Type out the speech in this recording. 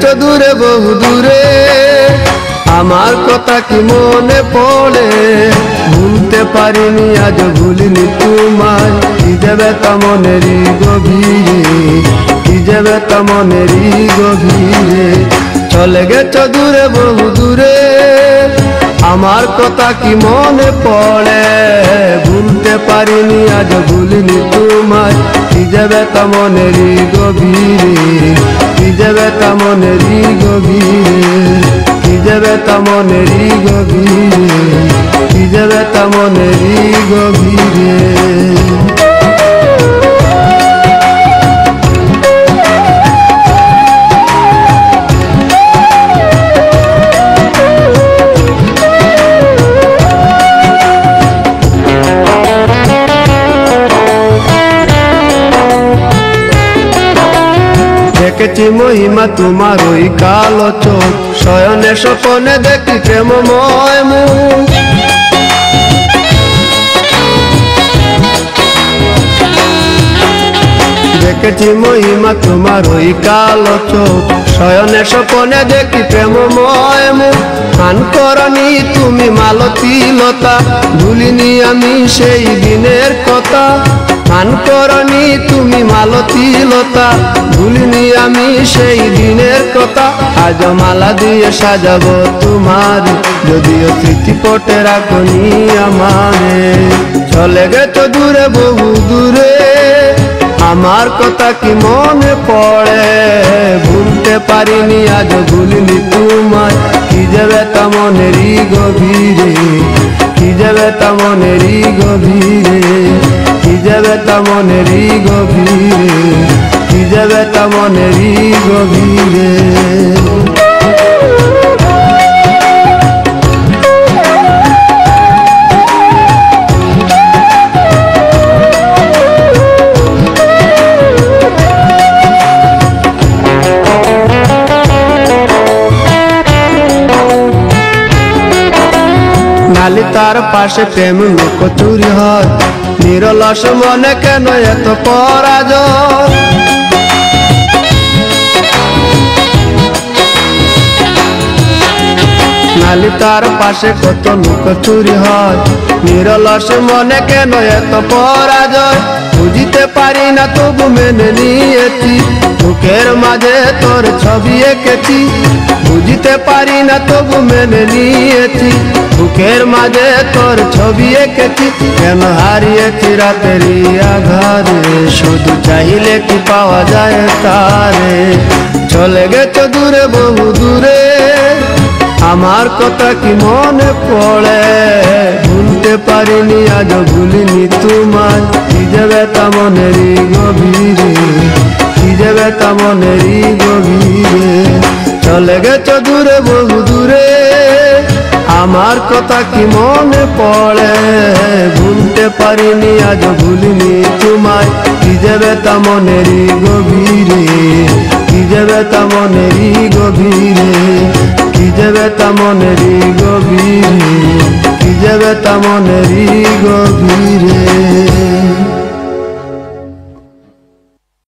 গেছো দূরে বহু দূরে, আমার কথা কি মনে পড়ে? ভুলতে পারিনি আজ ভুলিনি তোমায়, কি যে ব্যথা মনেরই গভীরে, কি যে ব্যথা মনেরই গভীরে। চলে গেছো দূরে বহু দূরে, আমার কথা কি মনে পড়ে? ভুলতে পারিনি আজ ভুলিনি তোমায়, কি যে ব্যথা মনেরই গভীরে, কি যে ব্যথা মনেরই গভীরে, কি যে ব্যথা মনেরই গভীরে, কি যে ব্যথা মনেরই গভীরে। দেখেছি মহিমা তোমার ওই কালো চোখ, শয়নে স্বপনে দেখি প্রেমময় মুখ। দেখেছি মহিমা তোমার ওই কালো চোখ, শয়নে স্বপনে দেখি প্রেমময় মুখ। গান করনি তুমি মালতী লতা, ভুলিনি আমি সেই দিনের কথা। গান করনি তুমি মালতী লতা, ভুলিনি আমি সেই দিনের কথা। আজ মালা দিয়ে সাজাবো তোমার, যদিও স্মৃতিপটে রাখনি আমারে। চলে গেছো দূরে বহু দূরে, আমার কথা কি মনে পড়ে? ভুলতে পারিনি আজ ভুলিনি তোমায়, কি যে ব্যথা মনেরই গভীরে, কি যে ব্যথা মনেরই গভীরে, কি যে ব্যথা মনেরই গভীরে, কি যে ব্যথা মনেরই গভীরে। নালি তার পাশে প্রেম লুকোচুরি হয়, নিরলস মনে কেন এত পরাজয়? নালি তার পাশে কত লুকোচুরি হয়, নিরলস মনে কেন এত পরাজয়? বুঝিতে পারি না তবু মেনে নিয়েছি, বুকের মাঝে তোর ছবি এঁকেছি। বুঝিতে পারি না তবু মেনে নিয়েছি, বুকের মাঝে তোর ছবি এঁকেছি। কেন হারিয়েছি রাতেরই আধারে, শুধু চাইলে কি পাওয়া যায় তারে। চলে গেছো দূরে বহু দূরে, আমার কথা কি মনে পড়ে? ভুলতে পারিনি আজ ভুলিনি তোমায়, কি যে ব্যথা মনেরই গভীরে, কি যে ব্যথা মনেরই গভীরে। চলে গেছো দূরে বহু দূরে, আমার কথা কি মনে পড়ে? ভুলতে পারিনি আজ ভুলিনি তোমায়, কি যে ব্যথা মনেরই গভীরে, কি যে ব্যথা মনেরই গভীরে, কি যে ব্যথা মনেরই গভীরে, কি যে ব্যথা মনেরই গভীরে।